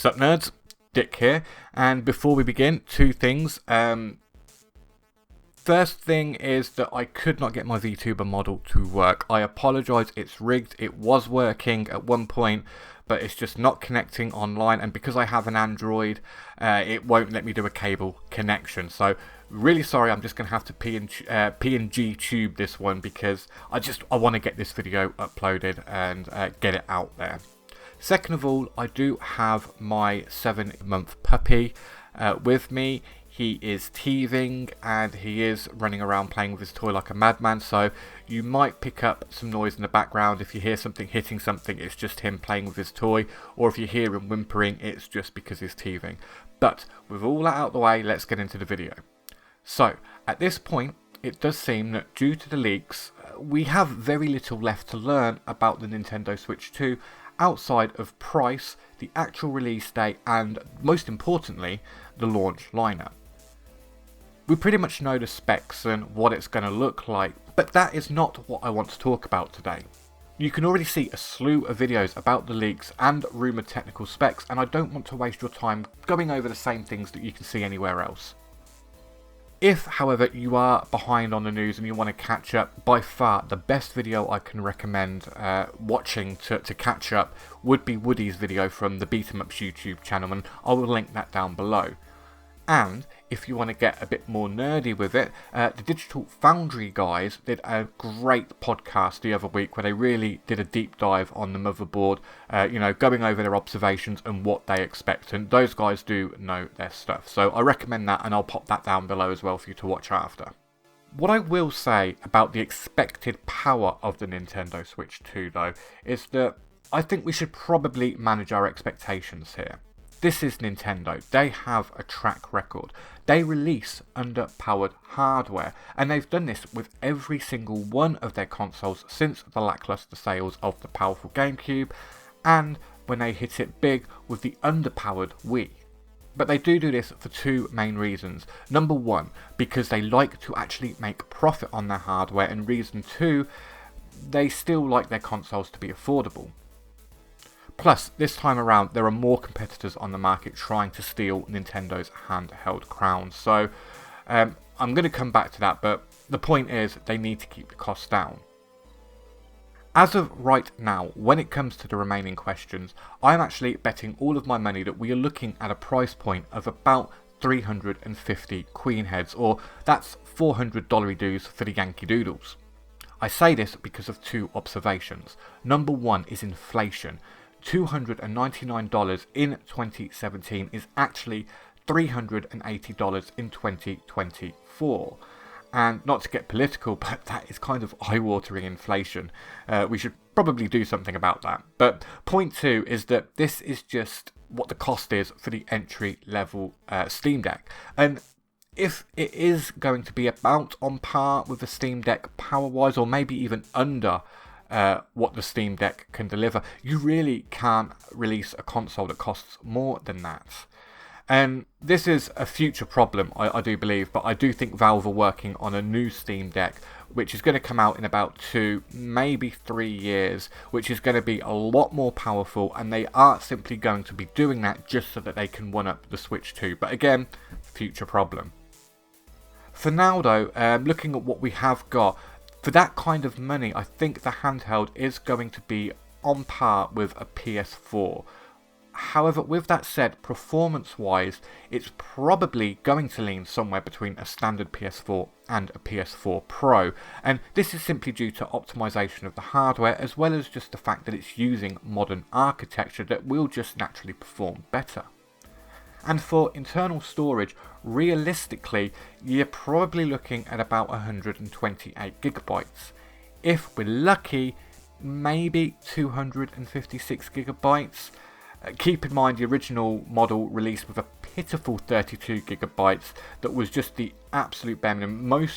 Sup nerds, Dick here, and before we begin, two things. First thing is that I could not get my VTuber model to work. I apologise, it's rigged, it was working at one point, but it's just not connecting online, and because I have an Android, it won't let me do a cable connection. So really sorry, I'm just going to have to PNG tube this one because I want to get this video uploaded and get it out there. Second of all, I do have my 7-month puppy with me. He is teething and he is running around playing with his toy like a madman, so you might pick up some noise in the background. If you hear something hitting something, it's just him playing with his toy, or if you hear him whimpering, it's just because he's teething. But with all that out of the way, let's get into the video. So at this point, it does seem that due to the leaks, we have very little left to learn about the Nintendo Switch 2 outside of price, the actual release date, and most importantly, the launch lineup. We pretty much know the specs and what it's going to look like, but that is not what I want to talk about today. You can already see a slew of videos about the leaks and rumoured technical specs, and I don't want to waste your time going over the same things that you can see anywhere else. If, however, you are behind on the news and you want to catch up, by far the best video I can recommend watching to catch up would be Woody's video from the Beat 'em Ups YouTube channel, and I will link that down below. And if you want to get a bit more nerdy with it, the Digital Foundry guys did a great podcast the other week where they really did a deep dive on the motherboard, going over their observations and what they expect. And those guys do know their stuff. So I recommend that, and I'll pop that down below as well for you to watch after. What I will say about the expected power of the Nintendo Switch 2, though, is that I think we should probably manage our expectations here. This is Nintendo. They have a track record. They release underpowered hardware, and they've done this with every single one of their consoles since the lackluster sales of the powerful GameCube, and when they hit it big with the underpowered Wii. But they do this for two main reasons. Number one, because they like to actually make profit on their hardware, and reason two, they still like their consoles to be affordable. Plus, this time around, there are more competitors on the market trying to steal Nintendo's handheld crown. So, I'm going to come back to that, but the point is, they need to keep the costs down. As of right now, when it comes to the remaining questions, I'm actually betting all of my money that we are looking at a price point of about 350 Queen Heads, or that's $400 dues for the Yankee Doodles. I say this because of two observations. Number one is inflation. $299 in 2017 is actually $380 in 2024. And not to get political, but that is kind of eye-watering inflation. We should probably do something about that. But point two is that this is just what the cost is for the entry-level Steam Deck. And if it is going to be about on par with the Steam Deck power-wise, or maybe even under what the Steam Deck can deliver, you really can't release a console that costs more than that. And this is a future problem, I do believe, but I do think Valve are working on a new Steam Deck, which is going to come out in about 2, maybe 3 years, which is going to be a lot more powerful, and they are simply going to be doing that just so that they can one-up the Switch 2. But again, future problem. For now though, looking at what we have got, for that kind of money, I think the handheld is going to be on par with a PS4. However, with that said, performance-wise, it's probably going to lean somewhere between a standard PS4 and a PS4 Pro. And this is simply due to optimization of the hardware, as well as just the fact that it's using modern architecture that will just naturally perform better. And for internal storage, realistically, you're probably looking at about 128 gigabytes. If we're lucky, maybe 256 gigabytes. Keep in mind the original model released with a pitiful 32 gigabytes that was just the absolute bare minimum.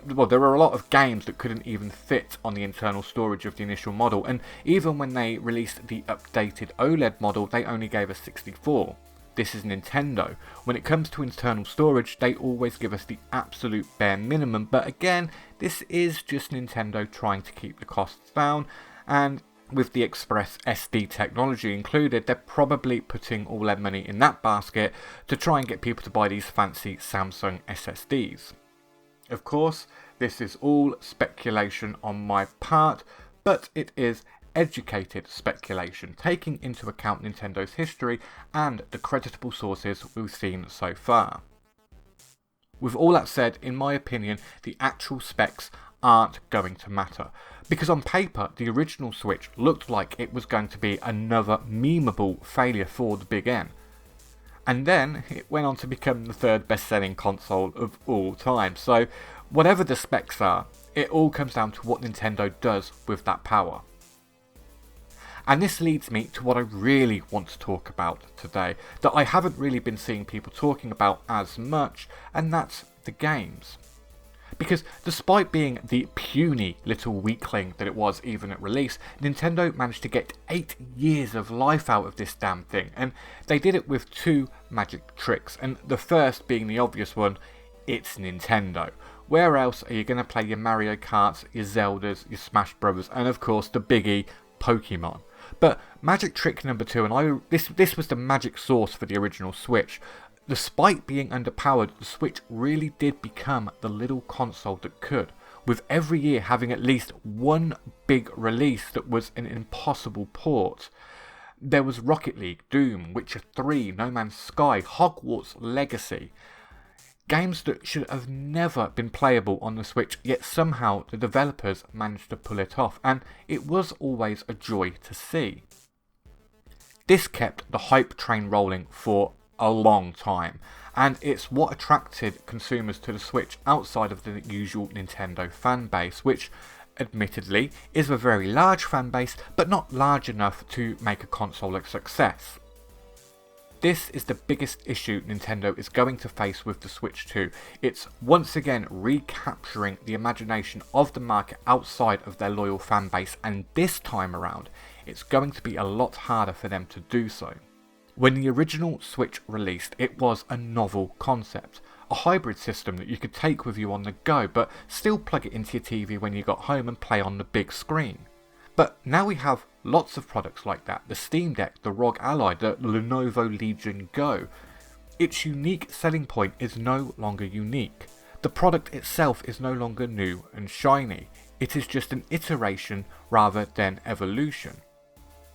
There were a lot of games that couldn't even fit on the internal storage of the initial model, and even when they released the updated OLED model, they only gave us 64. This is Nintendo. When it comes to internal storage, they always give us the absolute bare minimum, but again, this is just Nintendo trying to keep the costs down, and with the Express SD technology included, they're probably putting all their money in that basket to try and get people to buy these fancy Samsung SSDs. Of course, this is all speculation on my part, but it is educated speculation, taking into account Nintendo's history and the creditable sources we've seen so far. With all that said, in my opinion, the actual specs aren't going to matter, because on paper the original Switch looked like it was going to be another memeable failure for the Big N. And then it went on to become the third best-selling console of all time. So whatever the specs are, it all comes down to what Nintendo does with that power. And this leads me to what I really want to talk about today, that I haven't really been seeing people talking about as much, and that's the games. Because despite being the puny little weakling that it was even at release, Nintendo managed to get 8 years of life out of this damn thing, and they did it with 2 magic tricks, and the first being the obvious one: it's Nintendo. Where else are you going to play your Mario Karts, your Zeldas, your Smash Brothers, and of course the biggie, Pokemon? But magic trick number 2, and this was the magic sauce for the original Switch. Despite being underpowered, the Switch really did become the little console that could, with every year having at least one big release that was an impossible port. There was Rocket League, Doom, Witcher 3, No Man's Sky, Hogwarts Legacy. Games that should have never been playable on the Switch, yet somehow the developers managed to pull it off, and it was always a joy to see. This kept the hype train rolling for a long time, and it's what attracted consumers to the Switch outside of the usual Nintendo fan base, which admittedly is a very large fan base, but not large enough to make a console a success. This is the biggest issue Nintendo is going to face with the Switch 2. It's once again recapturing the imagination of the market outside of their loyal fan base, and this time around, it's going to be a lot harder for them to do so. When the original Switch released, it was a novel concept, a hybrid system that you could take with you on the go, but still plug it into your TV when you got home and play on the big screen. But now we have lots of products like that: the Steam Deck, the ROG Ally, the Lenovo Legion Go. Its unique selling point is no longer unique. The product itself is no longer new and shiny. It is just an iteration rather than evolution.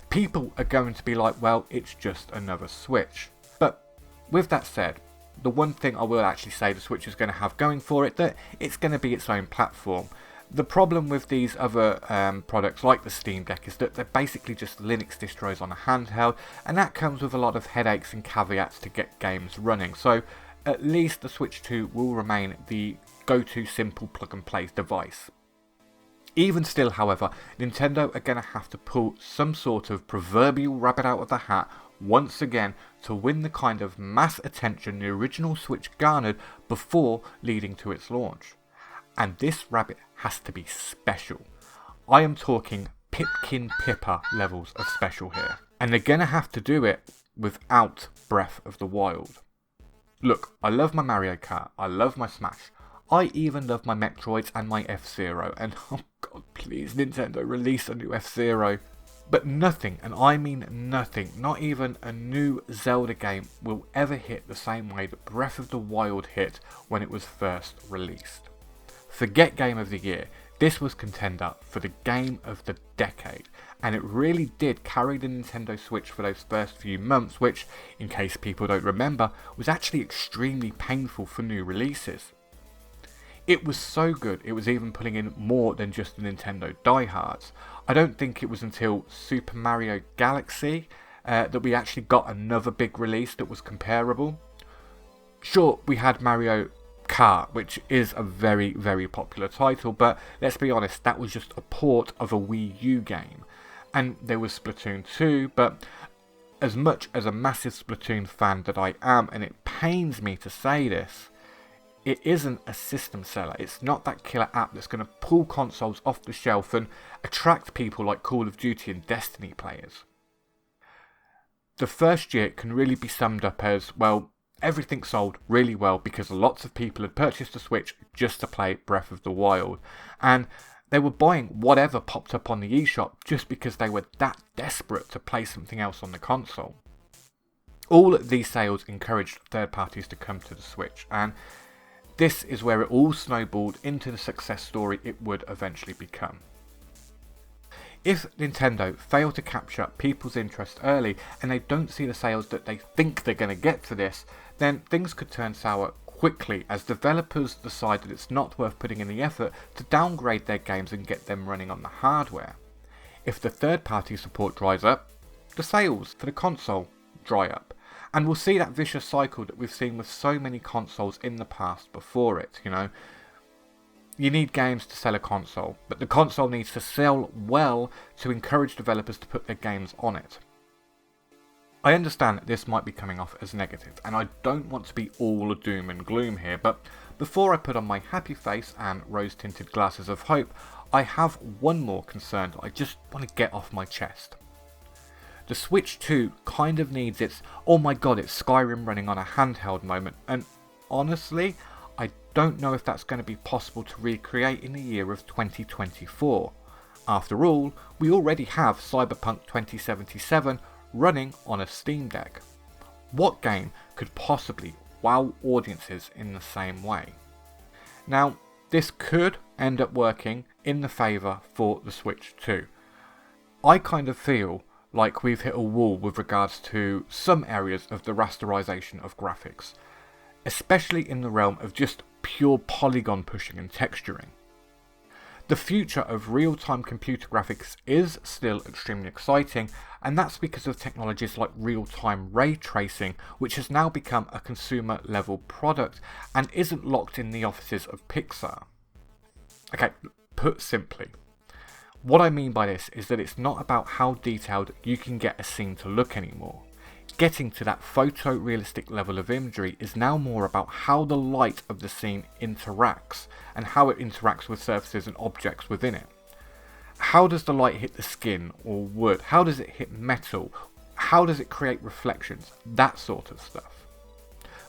People are going to be like, well, it's just another Switch. But with that said, the one thing I will actually say the Switch is going to have going for it, that it's going to be its own platform. The problem with these other products like the Steam Deck is that they're basically just Linux distros on a handheld, and that comes with a lot of headaches and caveats to get games running. So at least the Switch 2 will remain the go-to simple plug-and-play device. Even still, however, Nintendo are going to have to pull some sort of proverbial rabbit out of the hat once again to win the kind of mass attention the original Switch garnered before leading to its launch. And this rabbit has to be special. I am talking Pipkin Pippa levels of special here. And they're going to have to do it without Breath of the Wild. Look, I love my Mario Kart, I love my Smash, I even love my Metroids and my F-Zero, and oh god, please Nintendo, release a new F-Zero. But nothing, and I mean nothing, not even a new Zelda game will ever hit the same way that Breath of the Wild hit when it was first released. Forget Game of the Year, this was contender for the Game of the Decade, and it really did carry the Nintendo Switch for those first few months, which, in case people don't remember, was actually extremely painful for new releases. It was so good, it was even pulling in more than just the Nintendo diehards. I don't think it was until Super Mario Galaxy that we actually got another big release that was comparable. Sure, we had Mario Kart, which is a very, very popular title, but let's be honest, that was just a port of a Wii U game. And there was Splatoon 2, but as much as a massive Splatoon fan that I am, and it pains me to say this, it isn't a system seller. It's not that killer app that's going to pull consoles off the shelf and attract people like Call of Duty and Destiny players. The first year can really be summed up as, well, everything sold really well because lots of people had purchased the Switch just to play Breath of the Wild. And They were buying whatever popped up on the eShop just because they were that desperate to play something else on the console. All of these sales encouraged third parties to come to the Switch, and this is where it all snowballed into the success story it would eventually become. If Nintendo fail to capture people's interest early and they don't see the sales that they think they're going to get for this, then things could turn sour quickly as developers decide that it's not worth putting in the effort to downgrade their games and get them running on the hardware. If the third party support dries up, the sales for the console dry up. And we'll see that vicious cycle that we've seen with so many consoles in the past before it, You need games to sell a console, but the console needs to sell well to encourage developers to put their games on it. I understand that this might be coming off as negative, and I don't want to be all doom and gloom here, but before I put on my happy face and rose-tinted glasses of hope, I have one more concern that I just want to get off my chest. The Switch 2 kind of needs its, oh my god, it's Skyrim running on a handheld moment, and honestly, I don't know if that's going to be possible to recreate in the year of 2024. After all, we already have Cyberpunk 2077 running on a Steam Deck. What game could possibly wow audiences in the same way? Now, this could end up working in the favour for the Switch 2. I kind of feel like we've hit a wall with regards to some areas of the rasterization of graphics, especially in the realm of just pure polygon pushing and texturing. The future of real-time computer graphics is still extremely exciting, and that's because of technologies like real-time ray tracing, which has now become a consumer-level product and isn't locked in the offices of Pixar. Okay, put simply, what I mean by this is that it's not about how detailed you can get a scene to look anymore. Getting to that photorealistic level of imagery is now more about how the light of the scene interacts and how it interacts with surfaces and objects within it. How does the light hit the skin or wood? How does it hit metal? How does it create reflections? That sort of stuff.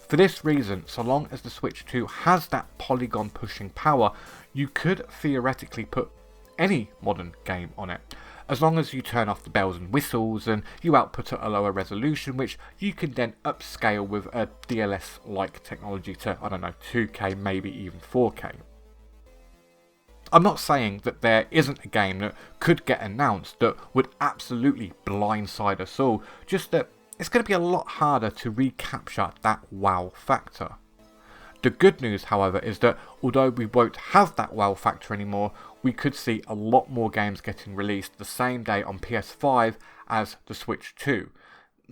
For this reason, so long as the Switch 2 has that polygon pushing power, you could theoretically put any modern game on it, as long as you turn off the bells and whistles and you output at a lower resolution, which you can then upscale with a DLS-like technology to, 2K, maybe even 4K. I'm not saying that there isn't a game that could get announced that would absolutely blindside us all, just that it's going to be a lot harder to recapture that wow factor. The good news, however, is that although we won't have that wow factor anymore, we could see a lot more games getting released the same day on PS5 as the Switch 2,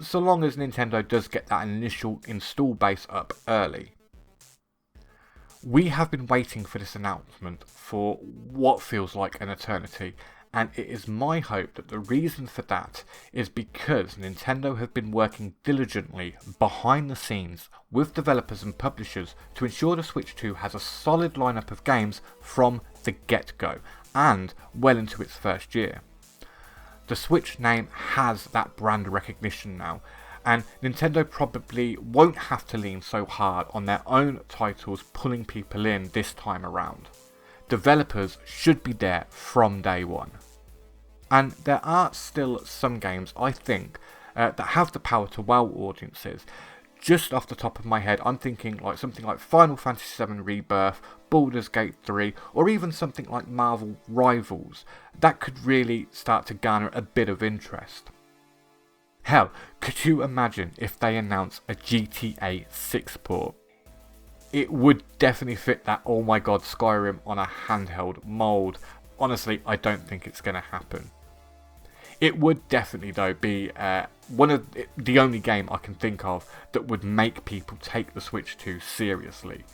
so long as Nintendo does get that initial install base up early. We have been waiting for this announcement for what feels like an eternity, and it is my hope that the reason for that is because Nintendo have been working diligently behind the scenes with developers and publishers to ensure the Switch 2 has a solid lineup of games from the get-go, and well into its first year. The Switch name has that brand recognition now, and Nintendo probably won't have to lean so hard on their own titles pulling people in this time around. Developers should be there from day one. And there are still some games, I think, that have the power to wow audiences. Just off the top of my head, I'm thinking like something like Final Fantasy VII Rebirth, Baldur's Gate 3, or even something like Marvel Rivals. That could really start to garner a bit of interest. Hell, could you imagine if they announced a GTA 6 port? It would definitely fit that oh my god Skyrim on a handheld mould. Honestly, I don't think it's going to happen. It would definitely though be one of the only game I can think of that would make people take the Switch 2 seriously.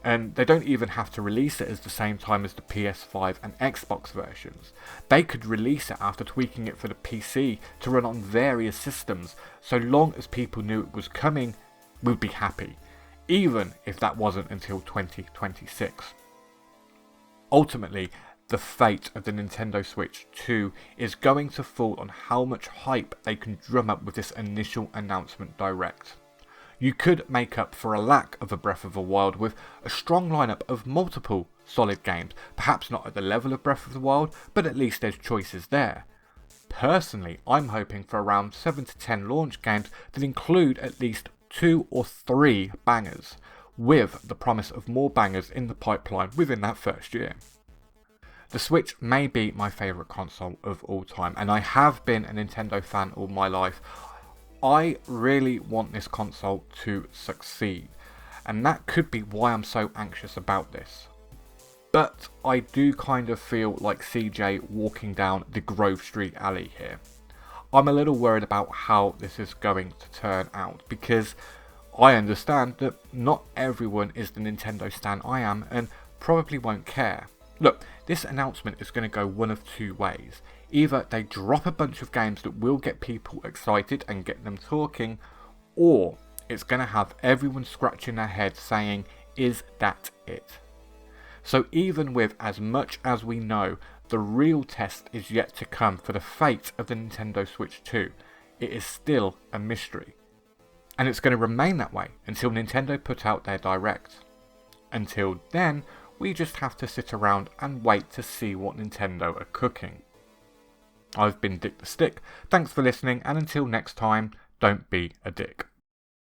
And they don't even have to release it at the same time as the PS5 and Xbox versions. They could release it after tweaking it for the PC to run on various systems. So long as people knew it was coming, we'd be happy, even if that wasn't until 2026. Ultimately, the fate of the Nintendo Switch 2 is going to fall on how much hype they can drum up with this initial announcement direct. You could make up for a lack of a Breath of the Wild with a strong lineup of multiple solid games, perhaps not at the level of Breath of the Wild, but at least there's choices there. Personally, I'm hoping for around 7 to 10 launch games that include at least 2 or 3 bangers, with the promise of more bangers in the pipeline within that first year. The Switch may be my favourite console of all time, and I have been a Nintendo fan all my life. I really want this console to succeed, and that could be why I'm so anxious about this. But I do kind of feel like CJ walking down the Grove Street alley here. I'm a little worried about how this is going to turn out, because I understand that not everyone is the Nintendo stan I am and probably won't care. Look, this announcement is going to go one of two ways. Either they drop a bunch of games that will get people excited and get them talking, or it's going to have everyone scratching their head saying, is that it? So even with as much as we know, the real test is yet to come for the fate of the Nintendo Switch 2. It is still a mystery. And it's going to remain that way until Nintendo put out their Direct. Until then, we just have to sit around and wait to see what Nintendo are cooking. I've been Dick the Stick, thanks for listening, and until next time, don't be a dick.